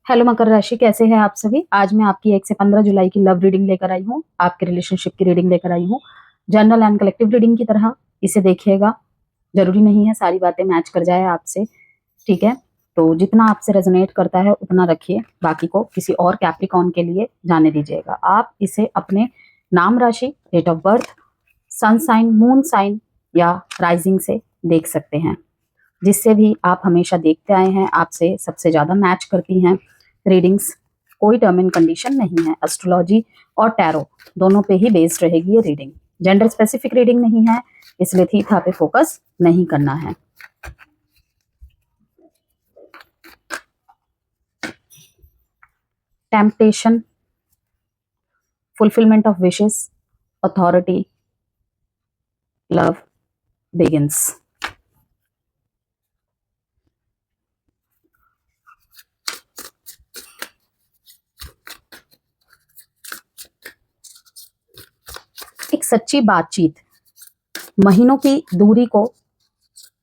Hello मकर राशि, कैसे हैं आप सभी। आज मैं आपकी 1 से 15 जुलाई की लव रीडिंग लेकर आई हूँ, आपके रिलेशनशिप की रीडिंग लेकर आई हूँ। जनरल एंड कलेक्टिव रीडिंग की तरह इसे देखिएगा, जरूरी नहीं है सारी बातें मैच कर जाए आपसे, ठीक है। तो जितना आपसे रेजोनेट करता है उतना रखिए, बाकी को किसी और कैप्रिकॉन के लिए जाने दीजिएगा। आप इसे अपने नाम राशि, date of birth, sun sign, moon sign या राइजिंग से देख सकते हैं। जिससे भी आप हमेशा देखते आए हैं, आपसे सबसे ज्यादा मैच करती हैं रीडिंग्स। कोई टर्म एंड कंडीशन नहीं है, एस्ट्रोलॉजी और टैरो दोनों पे ही बेस्ड रहेगी ये रीडिंग। जेंडर स्पेसिफिक रीडिंग नहीं है, इसलिए थीथा पे फोकस नहीं करना है। Temptation, fulfilment of wishes, authority, love begins. एक सच्ची बातचीत महीनों की दूरी को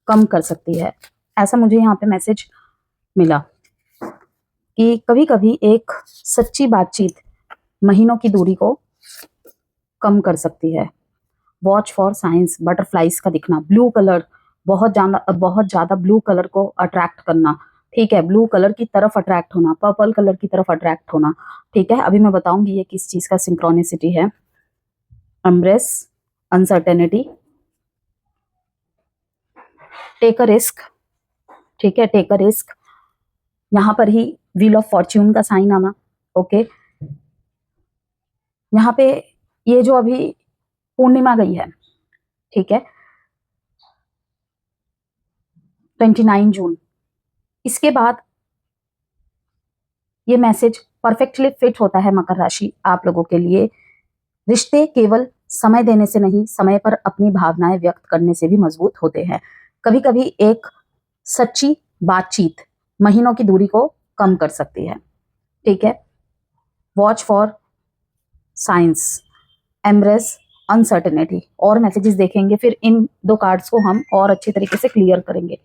कम कर सकती है, ऐसा मुझे यहाँ पे मैसेज मिला कि कभी कभी एक सच्ची बातचीत महीनों की दूरी को कम कर सकती है। वॉच फॉर साइंस, बटरफ्लाइज का दिखना, ब्लू कलर, बहुत ज्यादा ब्लू कलर को अट्रैक्ट करना, ठीक है। ब्लू कलर की तरफ अट्रैक्ट होना, पर्पल कलर की तरफ अट्रैक्ट होना, ठीक है। अभी मैं बताऊंगी ये किस चीज का सिंक्रोनिसिटी है। Embrace uncertainty, take a risk, ठीक है, टेक अ रिस्क। यहाँ पर ही व्हील ऑफ फॉर्च्यून का साइन आना, ओके। यहाँ पे ये जो अभी पूर्णिमा गई है, ठीक है, 29 जून, इसके बाद ये मैसेज परफेक्टली फिट होता है मकर राशि आप लोगों के लिए। रिश्ते केवल समय देने से नहीं, समय पर अपनी भावनाएं व्यक्त करने से भी मजबूत होते हैं। कभी कभी एक सच्ची बातचीत महीनों की दूरी को कम कर सकती है, ठीक है। Watch for science, embrace uncertainty. और मैसेजेस देखेंगे, फिर इन दो कार्ड्स को हम और अच्छी तरीके से क्लियर करेंगे।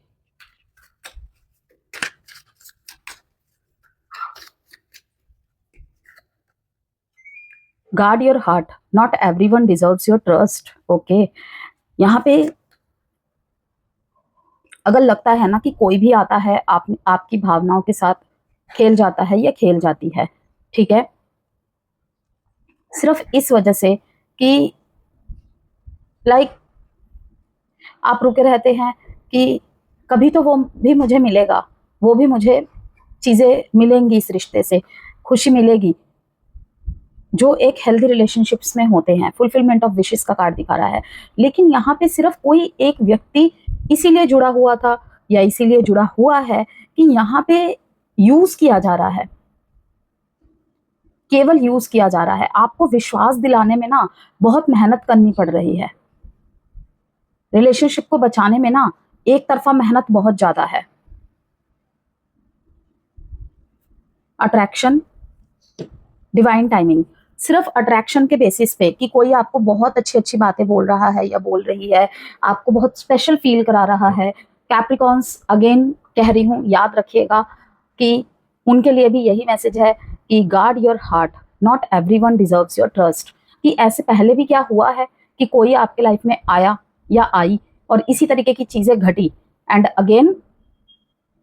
Guard your heart, not everyone deserves your trust, okay. यहाँ पे अगर लगता है ना कि कोई भी आता है आपकी भावनाओं के साथ खेल जाता है या खेल जाती है, ठीक है, सिर्फ इस वजह से कि लाइक आप रुके रहते हैं कि कभी तो वो भी मुझे मिलेगा, वो भी मुझे चीजें मिलेंगी, इस रिश्ते से खुशी मिलेगी, जो एक हेल्दी रिलेशनशिप्स में होते हैं। फुलफिलमेंट ऑफ विशेस का कार्ड दिखा रहा है, लेकिन यहाँ पे सिर्फ कोई एक व्यक्ति इसीलिए जुड़ा हुआ था या इसीलिए जुड़ा हुआ है कि यहाँ पे यूज किया जा रहा है, केवल यूज किया जा रहा है। आपको विश्वास दिलाने में ना बहुत मेहनत करनी पड़ रही है। रिलेशनशिप को बचाने में ना एक तरफा मेहनत बहुत ज्यादा है। अट्रैक्शन, डिवाइन टाइमिंग, सिर्फ अट्रैक्शन के बेसिस पे कि कोई आपको बहुत अच्छी अच्छी बातें बोल रहा है या बोल रही है, आपको बहुत स्पेशल फील करा रहा है। कैप्रिकॉन्स, अगेन कह रही हूँ, याद रखिएगा कि उनके लिए भी यही मैसेज है कि guard your heart, not everyone deserves your trust. कि ऐसे पहले भी क्या हुआ है कि कोई आपके लाइफ में आया या आई और इसी तरीके की चीजें घटी, एंड अगेन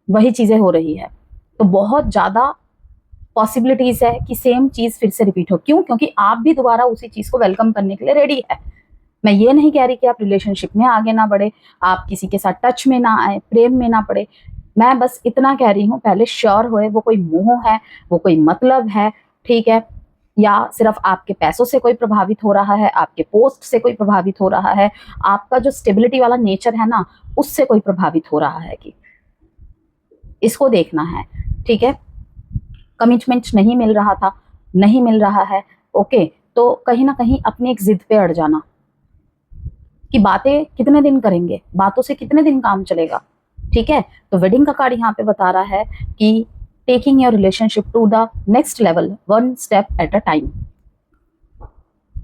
वही चीजें हो रही है। तो बहुत ज्यादा पॉसिबिलिटीज है कि सेम चीज फिर से रिपीट हो। क्यों? क्योंकि आप भी दोबारा उसी चीज को वेलकम करने के लिए रेडी है। मैं ये नहीं कह रही कि आप रिलेशनशिप में आगे ना बढ़े, आप किसी के साथ टच में ना आए, प्रेम में ना पड़े। मैं बस इतना कह रही हूँ, पहले श्योर होए वो कोई मोह है, वो कोई मतलब है, ठीक है, या सिर्फ आपके पैसों से कोई प्रभावित हो रहा है, आपके पोस्ट से कोई प्रभावित हो रहा है, आपका जो स्टेबिलिटी वाला नेचर है ना उससे कोई प्रभावित हो रहा है, कि इसको देखना है, ठीक है। कमिटमेंट नहीं मिल रहा था, नहीं मिल रहा है, ओके, तो कहीं ना कहीं अपनी एक जिद पे अड़ जाना कि बातें कितने दिन करेंगे, बातों से कितने दिन काम चलेगा, ठीक है। तो वेडिंग का कार्ड यहाँ पे बता रहा है कि taking your relationship to the next level, one step at a time.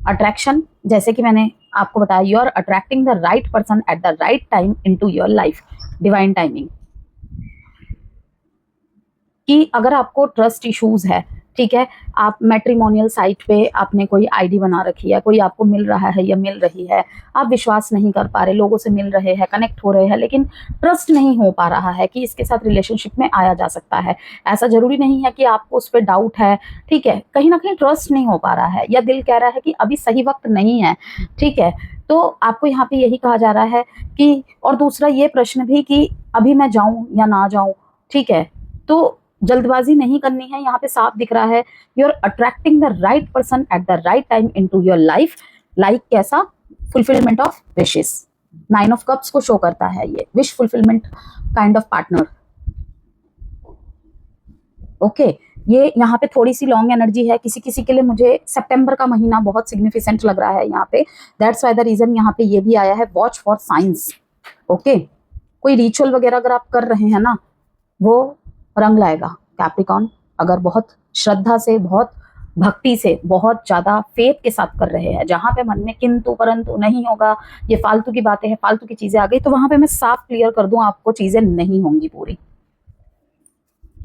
Attraction, जैसे कि मैंने आपको बताया, you are attracting the right person at the right time into your life, divine timing. कि अगर आपको ट्रस्ट इश्यूज है, ठीक है, आप मैट्रिमोनियल साइट पे आपने कोई आईडी बना रखी है, कोई आपको मिल रहा है या मिल रही है, आप विश्वास नहीं कर पा रहे, लोगों से मिल रहे हैं, कनेक्ट हो रहे हैं, लेकिन ट्रस्ट नहीं हो पा रहा है कि इसके साथ रिलेशनशिप में आया जा सकता है। ऐसा जरूरी नहीं है कि आपको उस पर डाउट है, ठीक है, कहीं ना कहीं ट्रस्ट नहीं हो पा रहा है या दिल कह रहा है कि अभी सही वक्त नहीं है, ठीक है, तो आपको यहाँ पे यही कहा जा रहा है कि, और दूसरा ये प्रश्न भी कि अभी मैं जाऊं या ना जाऊं, ठीक है, तो जल्दबाजी नहीं करनी है। यहाँ पे साफ दिख रहा है, you are attracting the right person at the right time into your life. Like कैसा? Fulfilment of wishes. 9 of cups को शो करता है ये, wish fulfilment kind of partner. Okay, ये यहाँ पे थोड़ी सी लॉन्ग एनर्जी है, किसी किसी के लिए मुझे सितंबर का महीना बहुत सिग्निफिकेंट लग रहा है यहाँ पे। दैट्स वाई द रीजन यहाँ पे ये भी आया है, वॉच फॉर साइंस। ओके, कोई रिचुअल वगैरह अगर आप कर रहे हैं ना, वो रंग लाएगा कैप्रिकॉन। अगर बहुत श्रद्धा से, बहुत भक्ति से, बहुत ज्यादा फेथ के साथ कर रहे हैं, जहां पे मन में किंतु परंतु नहीं होगा, ये फालतू की बातें हैं, फालतू की चीजें आ गई, तो वहां पे मैं साफ क्लियर कर दूं आपको, चीजें नहीं होंगी पूरी।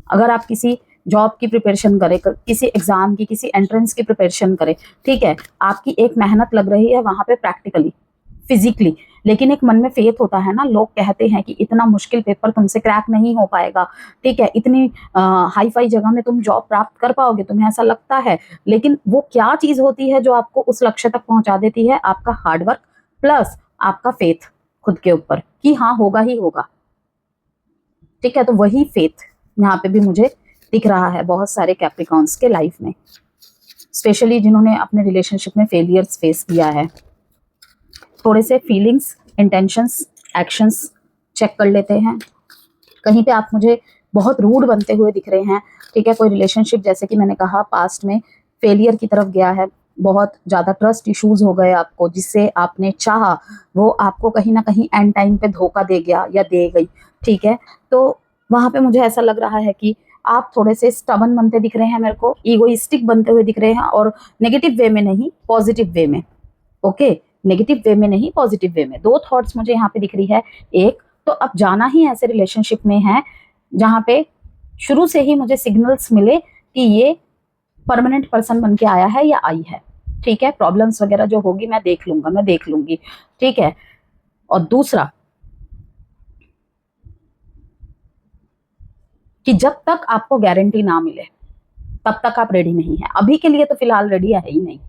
अगर आप किसी जॉब की प्रिपरेशन करें, किसी एग्जाम की, किसी एंट्रेंस की प्रिपरेशन करें, ठीक है, आपकी एक मेहनत लग रही है वहां पे प्रैक्टिकली, फिजिकली, लेकिन एक मन में फेथ होता है ना, लोग कहते हैं कि इतना मुश्किल पेपर तुमसे क्रैक नहीं हो पाएगा, ठीक है, इतनी हाई फाई जगह में तुम जॉब प्राप्त कर पाओगे, तुम्हें ऐसा लगता है, लेकिन वो क्या चीज होती है जो आपको उस लक्ष्य तक पहुंचा देती है? आपका हार्डवर्क प्लस आपका फेथ खुद के ऊपर कि हाँ होगा ही होगा, ठीक है। तो वही फेथ यहाँ पे भी मुझे दिख रहा है बहुत सारे कैप्रिकॉन्स के लाइफ में, स्पेशली जिन्होंने अपने रिलेशनशिप में फेलियर्स फेस किया है। थोड़े से फीलिंग्स, इंटेंशंस, एक्शंस चेक कर लेते हैं। कहीं पे आप मुझे बहुत रूड बनते हुए दिख रहे हैं, ठीक है, कोई रिलेशनशिप जैसे कि मैंने कहा पास्ट में फेलियर की तरफ गया है, बहुत ज़्यादा ट्रस्ट इश्यूज हो गए आपको, जिससे आपने चाहा वो आपको कहीं ना कहीं एंड टाइम पे धोखा दे गया या दे गई, ठीक है, तो वहाँ पे मुझे ऐसा लग रहा है कि आप थोड़े से स्टबन बनते दिख रहे हैं मेरे को, ईगोइस्टिक बनते हुए दिख रहे हैं, और नेगेटिव वे में नहीं, पॉजिटिव वे में। ओके, नेगेटिव वे में नहीं, पॉजिटिव वे में। 2 थॉट्स मुझे यहाँ पे दिख रही है। एक तो अब जाना ही ऐसे रिलेशनशिप में है जहाँ पे शुरू से ही मुझे सिग्नल्स मिले कि ये परमानेंट पर्सन बन के आया है या आई है, ठीक है, प्रॉब्लम्स वगैरह जो होगी मैं देख लूंगा, मैं देख लूंगी, ठीक है। और दूसरा कि जब तक आपको गारंटी ना मिले तब तक आप रेडी नहीं है। अभी के लिए तो फिलहाल रेडी है ही नहीं।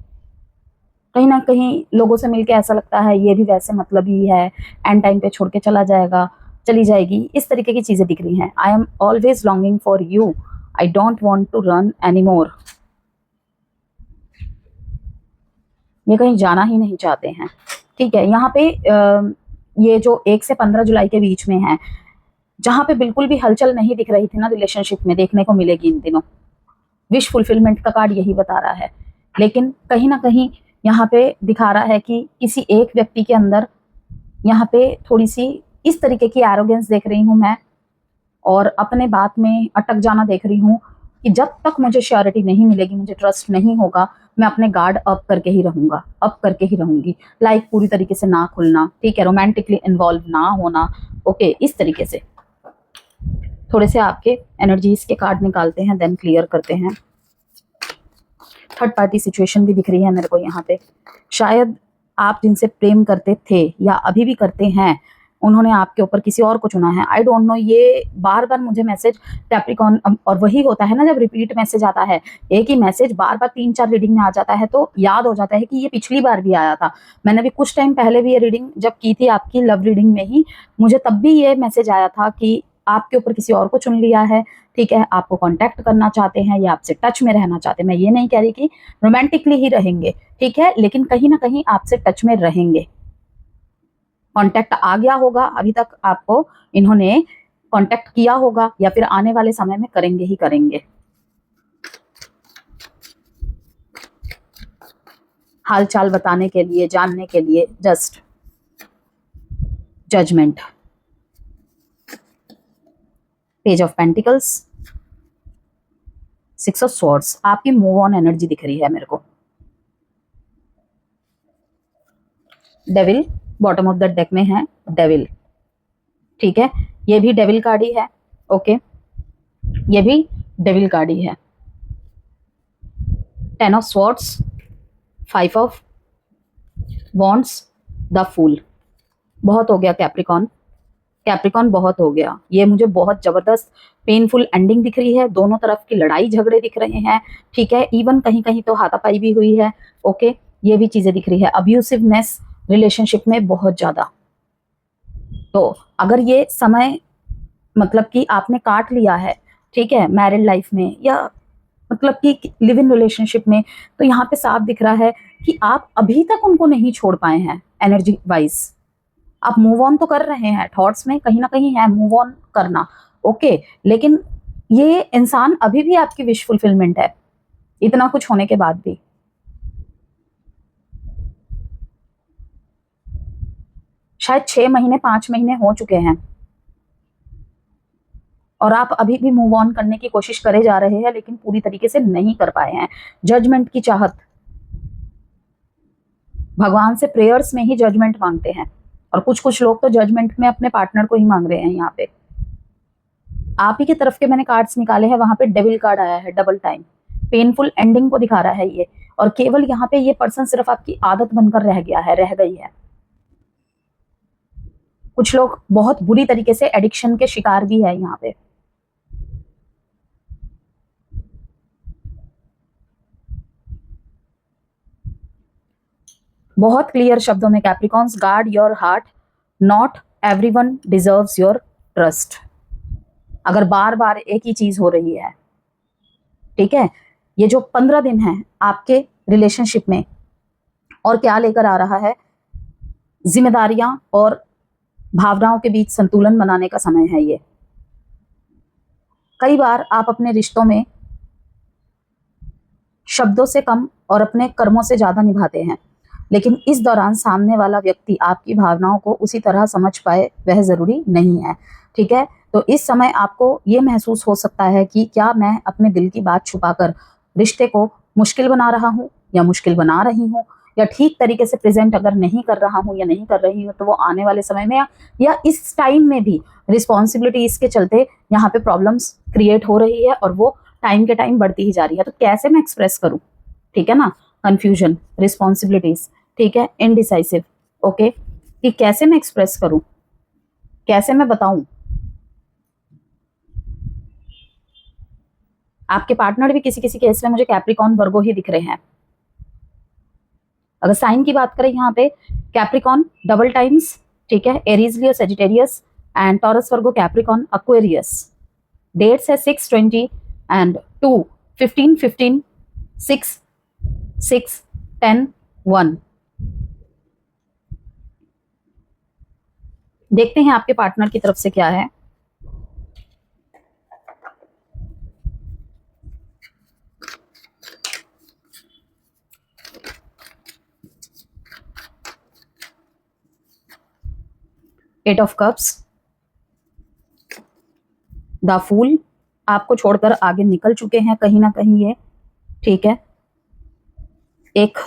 कहीं ना कहीं लोगों से मिलके ऐसा लगता है ये भी वैसे मतलब ही है, एंड टाइम पे छोड़ के चला जाएगा, चली जाएगी, इस तरीके की चीजें दिख रही हैं। I am always longing for you, I don't want to run any more. ये कहीं जाना ही नहीं चाहते हैं, ठीक है। यहाँ पे ये जो 1 से 15 जुलाई के बीच में है, जहां पे बिल्कुल भी हलचल नहीं दिख रही थी ना रिलेशनशिप में, देखने को मिलेगी इन दिनों। विश फुलफिलमेंट का कार्ड यही बता रहा है, लेकिन कहीं ना कहीं यहाँ पे दिखा रहा है कि किसी एक व्यक्ति के अंदर यहाँ पे थोड़ी सी इस तरीके की एरोगेंस देख रही हूँ मैं, और अपने बात में अटक जाना देख रही हूँ कि जब तक मुझे श्योरिटी नहीं मिलेगी, मुझे ट्रस्ट नहीं होगा, मैं अपने गार्ड अप करके ही रहूंगा, अप करके ही रहूंगी। लाइक पूरी तरीके से ना खुलना, ठीक है, रोमांटिकली इन्वॉल्व ना होना, ओके, इस तरीके से। थोड़े से आपके एनर्जीज के कार्ड निकालते हैं, देन क्लियर करते हैं। थर्ड पार्टी सिचुएशन भी दिख रही है मेरे को यहाँ पे। शायद आप जिनसे प्रेम करते थे या अभी भी करते हैं, उन्होंने आपके ऊपर किसी और को चुना है। आई डोंट नो, ये बार बार मुझे मैसेज कैप्रिकॉर्न, और वही होता है ना जब रिपीट मैसेज आता है, एक ही मैसेज बार बार 3-4 रीडिंग में आ जाता है, तो याद हो जाता है कि ये पिछली बार भी आया था। मैंने भी कुछ टाइम पहले भी ये रीडिंग जब की थी आपकी लव रीडिंग में ही, मुझे तब भी ये मैसेज आया था कि आपके ऊपर किसी और को चुन लिया है, ठीक है, आपको कांटेक्ट करना चाहते हैं या आपसे टच में रहना चाहते हैं। मैं ये नहीं कह रही कि रोमांटिकली ही रहेंगे, ठीक है, लेकिन कहीं ना कहीं आपसे टच में रहेंगे। कांटेक्ट आ गया होगा, अभी तक आपको इन्होंने कांटेक्ट किया होगा, या फिर आने वाले समय में करेंगे ही करेंगे। हाल चाल बताने के लिए, जानने के लिए, just judgement. Page of pentacles, 6 of swords. आपकी मूव ऑन एनर्जी दिख रही है मेरे को। Devil bottom of the deck में है, डेविल, ठीक है, ये भी डेविल कार्ड ही है, ओके, ये भी डेविल कार्ड ही है, 10 of swords, 5 of wands, the fool. बहुत हो गया कैप्रिकॉन, कैप्रिकॉन बहुत हो गया। ये मुझे बहुत जबरदस्त पेनफुल एंडिंग दिख रही है, दोनों तरफ की लड़ाई झगड़े दिख रहे हैं, ठीक है। इवन कहीं कहीं तो हाथापाई भी हुई है, ओके, ये भी चीजें दिख रही है। अब्यूसिवनेस रिलेशनशिप में बहुत ज्यादा। तो अगर ये समय मतलब कि आपने काट लिया है, ठीक है, मैरिड लाइफ में या मतलब कि लिव इन रिलेशनशिप में, तो यहाँ पे साफ दिख रहा है कि आप अभी तक उनको नहीं छोड़ पाए हैं एनर्जी वाइज। आप मूव ऑन तो कर रहे हैं, थॉट्स में कहीं ना कहीं है मूव ऑन करना, ओके, लेकिन ये इंसान अभी भी आपकी विश फुलफिलमेंट है, इतना कुछ होने के बाद भी। शायद 6 महीने 5 महीने हो चुके हैं और आप अभी भी मूव ऑन करने की कोशिश करे जा रहे हैं, लेकिन पूरी तरीके से नहीं कर पाए हैं। जजमेंट की चाहत, भगवान से प्रेयर्स में ही जजमेंट मांगते हैं, और कुछ कुछ लोग तो जजमेंट में अपने पार्टनर को ही मांग रहे हैं। यहाँ पे आप ही की तरफ के मैंने कार्ड्स निकाले हैं, वहां पे डेविल कार्ड आया है, डबल टाइम, पेनफुल एंडिंग को दिखा रहा है ये। और केवल यहाँ पे ये पर्सन सिर्फ आपकी आदत बनकर रह गया है, रह गई है। कुछ लोग बहुत बुरी तरीके से एडिक्शन के शिकार भी है यहाँ पे। बहुत क्लियर शब्दों में Capricorns, guard your heart, not everyone deserves your trust. अगर बार बार एक ही चीज हो रही है, ठीक है, ये जो 15 दिन है आपके रिलेशनशिप में, और क्या लेकर आ रहा है, जिम्मेदारियां और भावनाओं के बीच संतुलन बनाने का समय है ये। कई बार आप अपने रिश्तों में शब्दों से कम और अपने कर्मों से ज्यादा निभाते हैं, लेकिन इस दौरान सामने वाला व्यक्ति आपकी भावनाओं को उसी तरह समझ पाए वह जरूरी नहीं है, ठीक है। तो इस समय आपको ये महसूस हो सकता है कि क्या मैं अपने दिल की बात छुपाकर रिश्ते को मुश्किल बना रहा हूँ या मुश्किल बना रही हूँ, या ठीक तरीके से प्रेजेंट अगर नहीं कर रहा हूँ या नहीं कर रही हूँ, तो वो आने वाले समय में या इस टाइम में भी रिस्पॉन्सिबिलिटी इसके चलते यहाँ पे प्रॉब्लम्स क्रिएट हो रही है, और वो टाइम के टाइम बढ़ती ही जा रही है। तो कैसे मैं एक्सप्रेस करूँ, ठीक है ना, कंफ्यूजन, रिस्पॉन्सिबिलिटीज, ठीक है, इनडिसाइसिव, ओके, कि कैसे मैं एक्सप्रेस करूं, कैसे मैं बताऊं। आपके पार्टनर भी किसी किसी केस में मुझे कैप्रिकॉन वर्गो ही दिख रहे हैं। अगर साइन की बात करें यहाँ पे, कैप्रिकॉन डबल टाइम्स, ठीक है, Aries Leo Sagittarius and Taurus Virgo Capricorn Aquarius. Dates है 6/20 एंड 2, 15, 15, 6, 6, 10, 1। देखते हैं आपके पार्टनर की तरफ से क्या है। Eight of cups, the fool, आपको छोड़कर आगे निकल चुके हैं कहीं ना कहीं ये, ठीक है। एक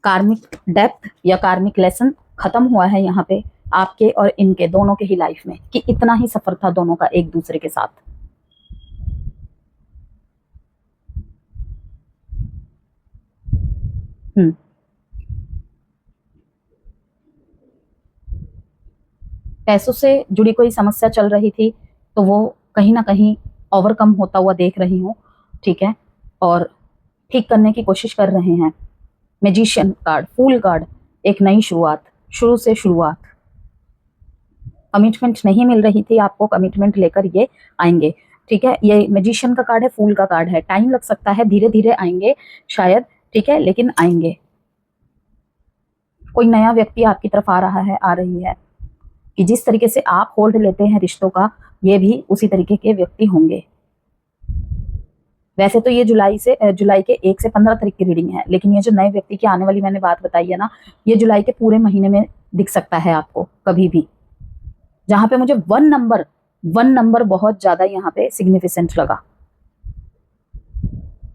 कार्मिक डेप्थ या कार्मिक लेसन खत्म हुआ है यहाँ पे आपके और इनके दोनों के ही लाइफ में, कि इतना ही सफर था दोनों का एक दूसरे के साथ। पैसों से जुड़ी कोई समस्या चल रही थी, तो वो कहीं ना कहीं ओवरकम होता हुआ देख रही हूँ, ठीक है, और ठीक करने की कोशिश कर रहे हैं। मैजिशियन कार्ड, फूल कार्ड, एक नई शुरुआत, शुरू से शुरुआत। कमिटमेंट नहीं मिल रही थी आपको, कमिटमेंट लेकर ये आएंगे, ठीक है। ये मैजिशियन का कार्ड है, फूल का कार्ड है, टाइम लग सकता है, धीरे धीरे आएंगे शायद, ठीक है, लेकिन आएंगे। कोई नया व्यक्ति आपकी तरफ आ रहा है, आ रही है, कि जिस तरीके से आप होल्ड लेते हैं रिश्तों का, ये भी उसी तरीके के व्यक्ति होंगे। वैसे तो ये जुलाई के 1 से 15 तारीख की रीडिंग है, लेकिन ये जो नए व्यक्ति की आने वाली मैंने बात बताई है ना, ये जुलाई के पूरे महीने में दिख सकता है आपको कभी भी। जहां पे मुझे 1 नंबर बहुत ज्यादा यहाँ पे सिग्निफिकेंट लगा,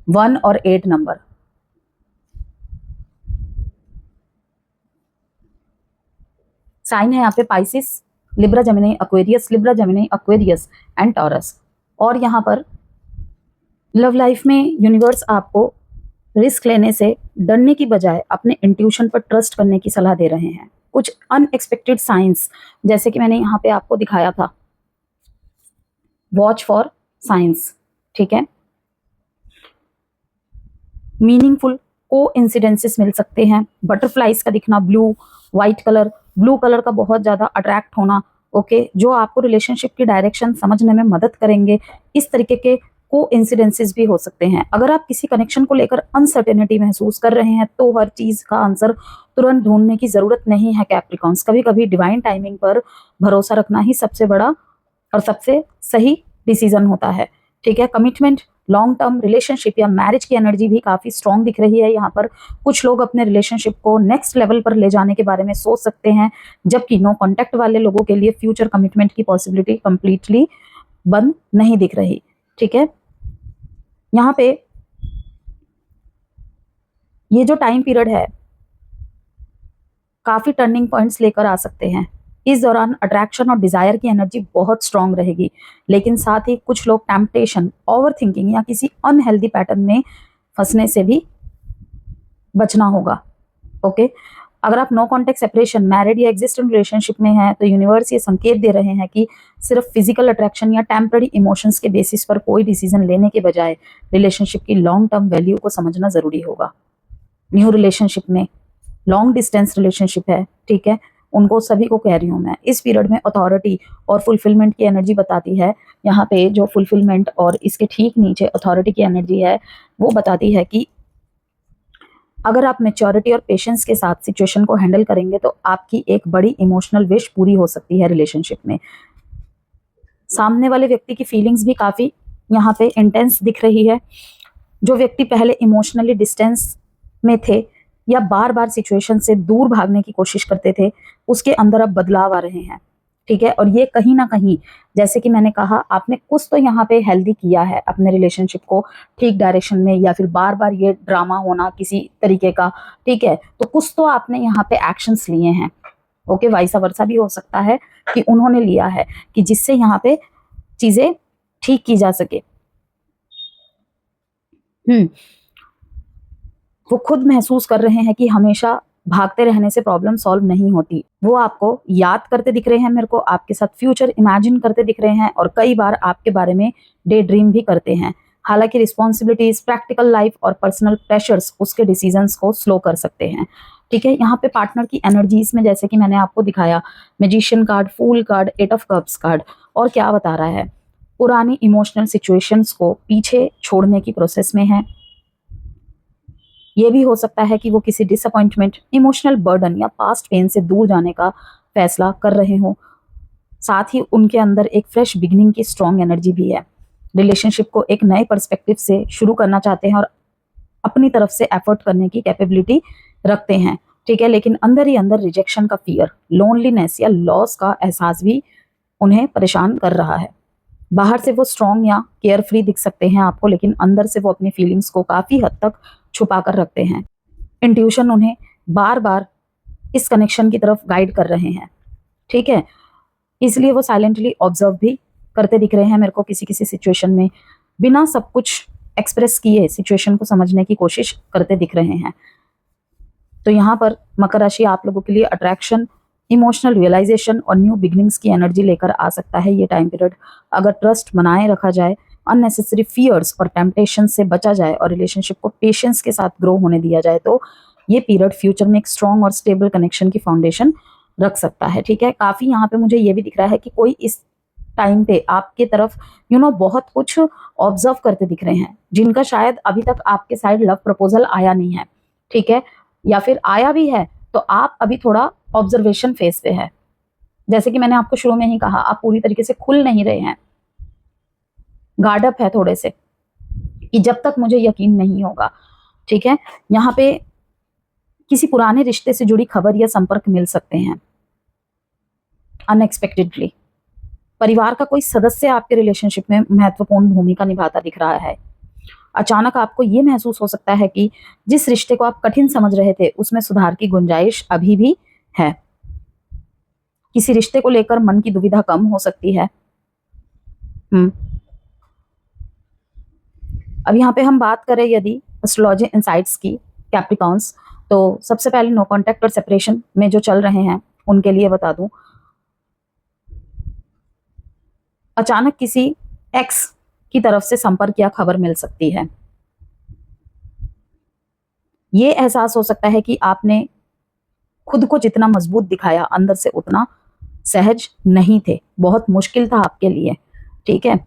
1 और 8 नंबर। साइन है यहाँ पे Pisces, Libra Gemini Aquarius, Libra Gemini Aquarius and taurus. और यहाँ पर लव लाइफ में यूनिवर्स आपको रिस्क लेने से डरने की बजाय अपने इंट्यूशन पर ट्रस्ट करने की सलाह दे रहे हैं। कुछ अनएक्सपेक्टेड साइंस, जैसे कि मैंने यहाँ पे आपको दिखाया था, वॉच फॉर साइंस, ठीक है। मीनिंगफुल को इंसिडेंसेस मिल सकते हैं। बटरफ्लाइज का दिखना, वाइट कलर, ब्लू कलर का बहुत ज़्यादा अट्रैक्ट होना, ओके, जो आपको रिलेशनशिप की डायरेक्शन समझने में मदद करेंगे। इस तरीके के को इंसिडेंसेस भी हो सकते हैं। अगर आप किसी कनेक्शन को लेकर अनसर्टेनिटी महसूस कर रहे हैं तो हर चीज़ का आंसर तुरंत ढूंढने की ज़रूरत नहीं है कैप्रिकॉन्स। कभी कभी डिवाइन टाइमिंग पर भरोसा रखना ही सबसे बड़ा और सबसे सही डिसीजन होता है, ठीक है। कमिटमेंट, लॉन्ग टर्म रिलेशनशिप या मैरिज की एनर्जी भी काफ़ी स्ट्रॉन्ग दिख रही है यहाँ पर। कुछ लोग अपने रिलेशनशिप को नेक्स्ट लेवल पर ले जाने के बारे में सोच सकते हैं, जबकि नो कॉन्टैक्ट वाले लोगों के लिए फ्यूचर कमिटमेंट की पॉसिबिलिटी कंप्लीटली बंद नहीं दिख रही, ठीक है। यहाँ पे ये जो टाइम पीरियड है काफ़ी टर्निंग पॉइंट्स लेकर आ सकते हैं। इस दौरान अट्रैक्शन और डिजायर की एनर्जी बहुत स्ट्रांग रहेगी, लेकिन साथ ही कुछ लोग टेम्पटेशन, ओवर थिंकिंग या किसी अनहेल्दी पैटर्न में फंसने से भी बचना होगा, ओके। अगर आप नो कॉन्टेक्ट सेपरेशन, मैरिड या एग्जिस्टिंग रिलेशनशिप में हैं तो यूनिवर्स ये संकेत दे रहे हैं कि सिर्फ फिजिकल अट्रैक्शन या टेम्पररी इमोशंस के बेसिस पर कोई डिसीजन लेने के बजाय रिलेशनशिप की लॉन्ग टर्म वैल्यू को समझना जरूरी होगा। न्यू रिलेशनशिप में, लॉन्ग डिस्टेंस रिलेशनशिप है, ठीक है, उनको सभी को कह रही हूँ मैं, इस पीरियड में अथॉरिटी और फुलफिलमेंट की एनर्जी बताती है। यहाँ पे जो फुलफिलमेंट और इसके ठीक नीचे अथॉरिटी की एनर्जी है, वो बताती है कि अगर आप मेच्योरिटी और पेशेंस के साथ सिचुएशन को हैंडल करेंगे तो आपकी एक बड़ी इमोशनल विश पूरी हो सकती है रिलेशनशिप में। सामने वाले व्यक्ति की फीलिंग्स भी काफ़ी यहाँ पे इंटेंस दिख रही है। जो व्यक्ति पहले इमोशनली डिस्टेंस में थे या बार बार सिचुएशन से दूर भागने की कोशिश करते थे, उसके अंदर अब बदलाव आ रहे हैं, ठीक है। और ये कहीं ना कहीं, जैसे कि मैंने कहा, आपने कुछ तो यहाँ पे हेल्दी किया है अपने रिलेशनशिप को ठीक डायरेक्शन में, या फिर बार बार ये ड्रामा होना किसी तरीके का, ठीक है, तो कुछ तो आपने यहाँ पे एक्शंस लिए हैं, ओके। वाइसा वर्सा भी हो सकता है कि उन्होंने लिया है कि जिससे यहाँ पे चीजें ठीक की जा सके। वो खुद महसूस कर रहे हैं कि हमेशा भागते रहने से प्रॉब्लम सॉल्व नहीं होती। वो आपको याद करते दिख रहे हैं, मेरे को आपके साथ फ्यूचर इमेजिन करते दिख रहे हैं, और कई बार आपके बारे में डे ड्रीम भी करते हैं। हालांकि रिस्पॉन्सिबिलिटीज, प्रैक्टिकल लाइफ और पर्सनल प्रेशर्स उसके डिसीजंस को स्लो कर सकते हैं, ठीक है। यहाँ पे पार्टनर की एनर्जीज में, जैसे कि मैंने आपको दिखाया, magician card, fool card, 8 of cups card, और क्या बता रहा है, पुरानी इमोशनल सिचुएशंस को पीछे छोड़ने की प्रोसेस में है। ये भी हो सकता है कि वो किसी डिसअपॉइंटमेंट, इमोशनल बर्डन या पास्ट पेन से दूर जाने का फैसला कर रहे हो। साथ ही उनके अंदर एक फ्रेश बिगिनिंग की स्ट्रॉन्ग एनर्जी भी है। रिलेशनशिप को एक नए पर्सपेक्टिव से शुरू करना चाहते हैं और अपनी तरफ से एफर्ट करने की कैपेबिलिटी रखते हैं, ठीक है। लेकिन अंदर ही अंदर रिजेक्शन का फियर, लोनलीनेस या लॉस का एहसास भी उन्हें परेशान कर रहा है। बाहर से वो स्ट्रॉन्ग या केयर फ्री दिख सकते हैं आपको, लेकिन अंदर से वो अपनी फीलिंग्स को काफी हद तक छुपा कर रखते हैं। इंट्यूशन उन्हें बार बार इस कनेक्शन की तरफ गाइड कर रहे हैं, ठीक है। इसलिए वो साइलेंटली ऑब्जर्व भी करते दिख रहे हैं मेरे को किसी किसी सिचुएशन में, बिना सब कुछ एक्सप्रेस किए सिचुएशन को समझने की कोशिश करते दिख रहे हैं। तो यहाँ पर मकर राशि आप लोगों के लिए अट्रैक्शन, इमोशनल रियलाइजेशन और न्यू बिगनिंग्स की एनर्जी लेकर आ सकता है ये टाइम पीरियड। अगर ट्रस्ट बनाए रखा जाए, अननेसेसरी फियर्स और टेम्पटेशन से बचा जाए और रिलेशनशिप को पेशेंस के साथ ग्रो होने दिया जाए, तो ये पीरियड फ्यूचर में एक स्ट्रॉन्ग और स्टेबल कनेक्शन की फाउंडेशन रख सकता है, ठीक है। काफी यहाँ पे मुझे ये भी दिख रहा है कि कोई इस टाइम पे आपके तरफ बहुत कुछ ऑब्जर्व करते दिख रहे हैं, जिनका शायद अभी तक आपके साइड लव प्रपोजल आया नहीं है, ठीक है, या फिर आया भी है तो आप अभी थोड़ा ऑब्जर्वेशन फेज पे है। जैसे कि मैंने आपको शुरू में ही कहा, आप पूरी तरीके से खुल नहीं रहे हैं, गार्ड अप है थोड़े से, कि जब तक मुझे यकीन नहीं होगा, ठीक है। यहाँ पे किसी पुराने रिश्ते से जुड़ी खबर या संपर्क मिल सकते हैं अनएक्सपेक्टेडली। परिवार का कोई सदस्य आपके रिलेशनशिप में महत्वपूर्ण भूमिका निभाता दिख रहा है। अचानक आपको ये महसूस हो सकता है कि जिस रिश्ते को आप कठिन समझ रहे थे उसमें सुधार की गुंजाइश अभी भी है। किसी रिश्ते को लेकर मन की दुविधा कम हो सकती है। अब यहाँ पे हम बात करें यदि एस्ट्रोलॉजी इनसाइट्स की कैप्रिकॉन्स, तो सबसे पहले नो कॉन्टैक्ट और सेपरेशन में जो चल रहे हैं उनके लिए बता दूं, अचानक किसी एक्स की तरफ से संपर्क या खबर मिल सकती है। ये एहसास हो सकता है कि आपने खुद को जितना मजबूत दिखाया अंदर से उतना सहज नहीं थे, बहुत मुश्किल था आपके लिए। ठीक है,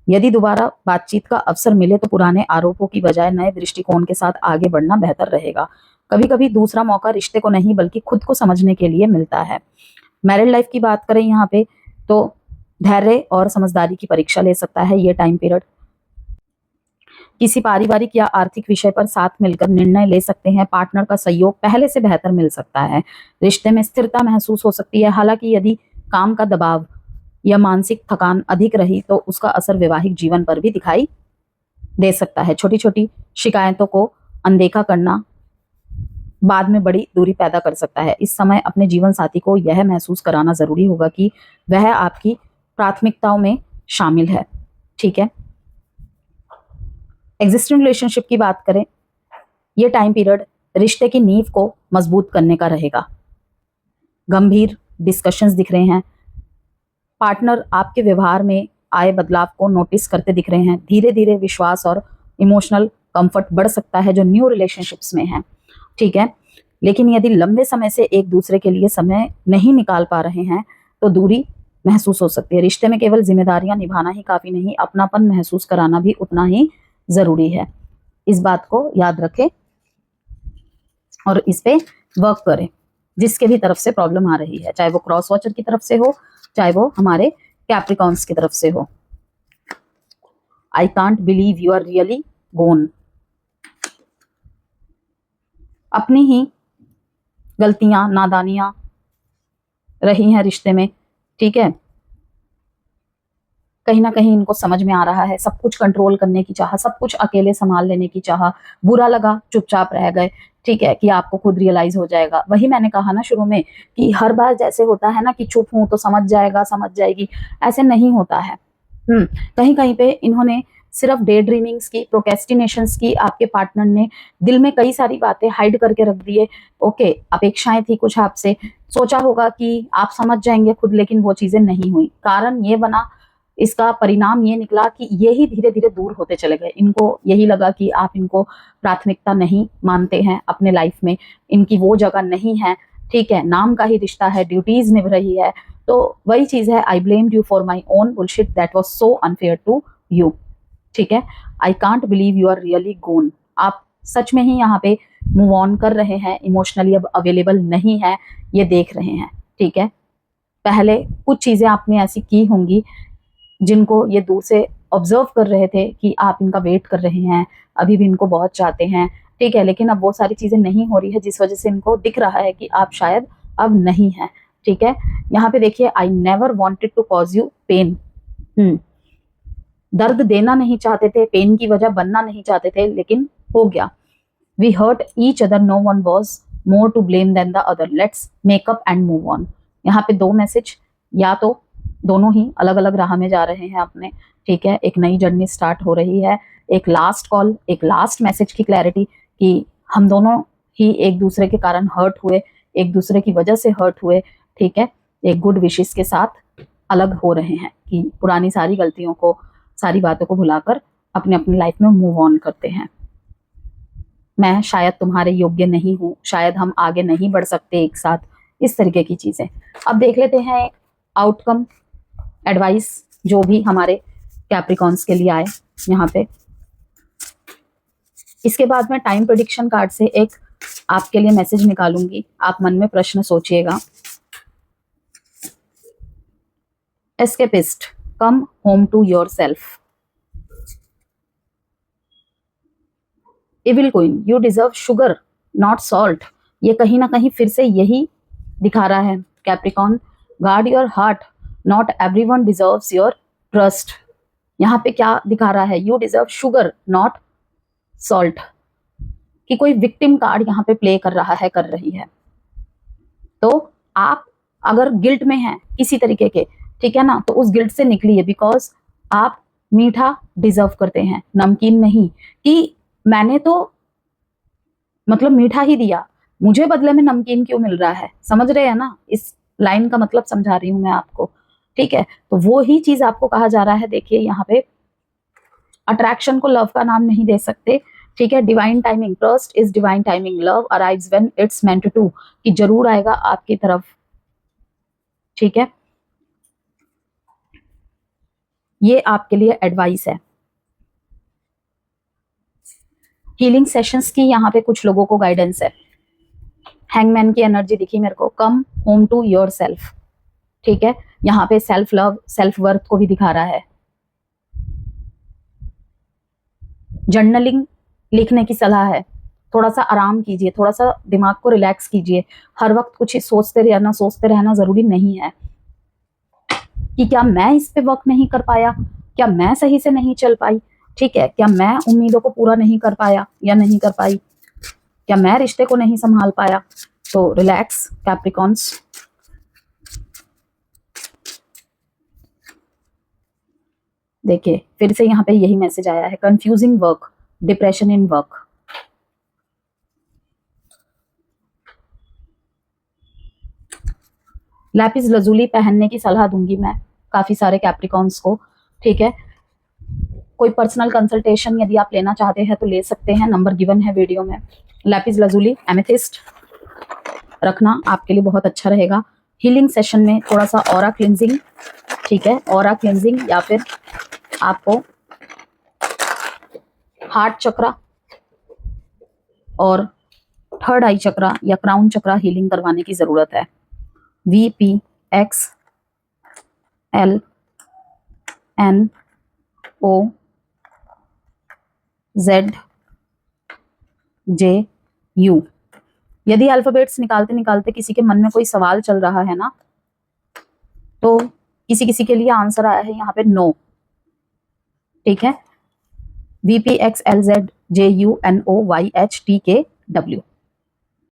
यदि दोबारा बातचीत का अवसर मिले तो पुराने आरोपों की बजाय नए दृष्टिकोण के साथ आगे बढ़ना बेहतर रहेगा। कभी कभी दूसरा मौका रिश्ते को नहीं बल्कि खुद को समझने के लिए मिलता है। मैरिड लाइफ की बात करें यहाँ पे तो धैर्य और समझदारी की परीक्षा ले सकता है ये टाइम पीरियड। किसी पारिवारिक या आर्थिक विषय पर साथ मिलकर निर्णय ले सकते हैं। पार्टनर का सहयोग पहले से बेहतर मिल सकता है। रिश्ते में स्थिरता महसूस हो सकती है। हालांकि यदि काम का दबाव या मानसिक थकान अधिक रही तो उसका असर वैवाहिक जीवन पर भी दिखाई दे सकता है। छोटी छोटी शिकायतों को अनदेखा करना बाद में बड़ी दूरी पैदा कर सकता है। इस समय अपने जीवन साथी को यह महसूस कराना जरूरी होगा कि वह आपकी प्राथमिकताओं में शामिल है। ठीक है, एग्जिस्टिंग रिलेशनशिप की बात करें, यह टाइम पीरियड रिश्ते की नींव को मजबूत करने का रहेगा। गंभीर डिस्कशंस दिख रहे हैं। पार्टनर आपके व्यवहार में आए बदलाव को नोटिस करते दिख रहे हैं। धीरे धीरे विश्वास और इमोशनल कंफर्ट बढ़ सकता है जो न्यू रिलेशनशिप्स में है। ठीक है, लेकिन यदि लंबे समय से एक दूसरे के लिए समय नहीं निकाल पा रहे हैं तो दूरी महसूस हो सकती है। रिश्ते में केवल जिम्मेदारियां निभाना ही काफी नहीं, अपनापन महसूस कराना भी उतना ही जरूरी है। इस बात को याद रखें और इस पे वर्क करें। जिसके भी तरफ से प्रॉब्लम आ रही है, चाहे वो क्रॉस वॉचर की तरफ से हो, चाहे वो हमारे कैप्रिकॉन्स की तरफ से हो। I can't believe you are really gone. अपनी ही गलतियां, नादानियां रही हैं रिश्ते में। ठीक है, कहीं ना कहीं इनको समझ में आ रहा है, सब कुछ कंट्रोल करने की चाह, सब कुछ अकेले संभाल लेने की चाह, बुरा लगा चुपचाप रह गए। ठीक है, कि आपको खुद रियलाइज हो जाएगा। वही मैंने कहा ना शुरू में कि हर बार जैसे होता है ना कि चुप हूं तो समझ जाएगा, समझ जाएगी, ऐसे नहीं होता है। कहीं कहीं पे इन्होंने सिर्फ डे ड्रीमिंग्स की, प्रोकेस्टिनेशंस की, आपके पार्टनर ने दिल में कई सारी बातें हाइड करके रख दिए। ओके, अपेक्षाएं थी कुछ आपसे, सोचा होगा कि आप समझ जाएंगे खुद, लेकिन वो चीजें नहीं हुई। कारण ये बना, इसका परिणाम ये निकला कि ये ही धीरे धीरे दूर होते चले गए। इनको यही लगा कि आप इनको प्राथमिकता नहीं मानते हैं अपने लाइफ में, इनकी वो जगह नहीं है। ठीक है, नाम का ही रिश्ता है, ड्यूटीज निभ रही है। तो वही चीज है, I blamed you for my own bullshit that was so unfair to you. ठीक है, I can't believe you are really gone. आप सच में ही यहाँ पे मूव ऑन कर रहे हैं, इमोशनली अब अवेलेबल नहीं है, ये देख रहे हैं। ठीक है, पहले कुछ चीजें आपने ऐसी की होंगी जिनको ये दूर से ऑब्जर्व कर रहे थे कि आप इनका वेट कर रहे हैं, अभी भी इनको बहुत चाहते हैं। ठीक है, लेकिन अब वो सारी चीजें नहीं हो रही है जिस वजह से इनको दिख रहा है कि आप शायद अब नहीं है। ठीक है, यहाँ पे देखिए, I never wanted to cause you pain. दर्द देना नहीं चाहते थे, पेन की वजह बनना नहीं चाहते थे, लेकिन हो गया। We hurt each other, no one was more to blame than the other, let's make up and move on. यहाँ पे दो मैसेज, या तो दोनों ही अलग अलग राह में जा रहे हैं अपने। ठीक है, एक नई जर्नी स्टार्ट हो रही है, एक लास्ट कॉल, एक लास्ट मैसेज की क्लैरिटी कि हम दोनों ही एक दूसरे के कारण हर्ट हुए, एक दूसरे की वजह से हर्ट हुए। ठीक है, एक गुड विशेस के साथ अलग हो रहे हैं कि पुरानी सारी गलतियों को, सारी बातों को भुलाकर अपने अपनी लाइफ में मूव ऑन करते हैं। मैं शायद तुम्हारे योग्य नहीं हूं, शायद हम आगे नहीं बढ़ सकते एक साथ, इस तरीके की चीजें। अब देख लेते हैं आउटकम एडवाइस जो भी हमारे कैप्रिकॉन्स के लिए आए यहाँ पे। इसके बाद मैं टाइम प्रेडिक्शन कार्ड से एक आपके लिए मैसेज निकालूंगी। आप मन में प्रश्न सोचिएगा। Escapist, come home to yourself. Evil queen, you deserve sugar not salt. ये कहीं ना कहीं फिर से यही दिखा रहा है Capricorn. Guard your heart, not everyone deserves your trust. यहाँ पे क्या दिखा रहा है, you deserve sugar not salt, कि कोई विक्टिम कार्ड यहाँ पे प्ले कर रहा है, कर रही है। तो आप अगर गिल्ट में हैं किसी तरीके के, ठीक है ना, तो उस गिल्ट से निकलिए, बिकॉज आप मीठा डिजर्व करते हैं, नमकीन नहीं कि मैंने तो मतलब मीठा ही दिया, मुझे बदले में नमकीन क्यों मिल रहा है। समझ रहे हैं ना, इस लाइन का मतलब समझा रही हूं मैं आपको, ठीक है। तो वो ही चीज आपको कहा जा रहा है। देखिए यहाँ पे अट्रैक्शन को लव का नाम नहीं दे सकते, ठीक है। Divine timing, trust is divine timing, love arrives when it's meant to, कि जरूर आएगा आपकी तरफ, ठीक है। ये आपके लिए एडवाइस है। हीलिंग सेशंस की यहाँ पे कुछ लोगों को गाइडेंस है। हैंगमैन की एनर्जी दिखी मेरे को, come home to yourself, ठीक है। यहाँ पे सेल्फ लव, सेल्फ वर्थ को भी दिखा रहा है। जर्नलिंग लिखने की सलाह है, थोड़ा सा आराम कीजिए, थोड़ा सा दिमाग को रिलैक्स कीजिए। हर वक्त कुछ ही सोचते रहना जरूरी नहीं है कि क्या मैं इस पे वर्क नहीं कर पाया, क्या मैं सही से नहीं चल पाई, ठीक है, क्या मैं उम्मीदों को पूरा नहीं कर पाया या नहीं कर पाई, क्या मैं रिश्ते को नहीं संभाल पाया। तो रिलैक्स कैप्रिकॉन्स। देखिए फिर से यहाँ पे यही मैसेज आया है, confusing work, depression in work. Lapis lazuli पहनने की सलाह दूंगी मैं काफी सारे कैप्रिकॉन्स को, ठीक है। कोई पर्सनल कंसल्टेशन यदि आप लेना चाहते हैं तो ले सकते हैं, नंबर गिवन है वीडियो में। लैपिस लजूली, एमेथिस्ट रखना आपके लिए बहुत अच्छा रहेगा। हीलिंग सेशन में थोड़ा सा ऑरा क्लिनजिंग, ठीक है, ऑरा क्लिनजिंग, या फिर आपको हार्ट चक्रा और थर्ड आई चक्रा या क्राउन चक्रा हीलिंग करवाने की जरूरत है। VPXLNOZJU। यदि अल्फाबेट्स निकालते निकालते किसी के मन में कोई सवाल चल रहा है ना, तो किसी किसी के लिए आंसर आया है यहाँ पे नो, ठीक है। VPXLZJUNOYHTKW।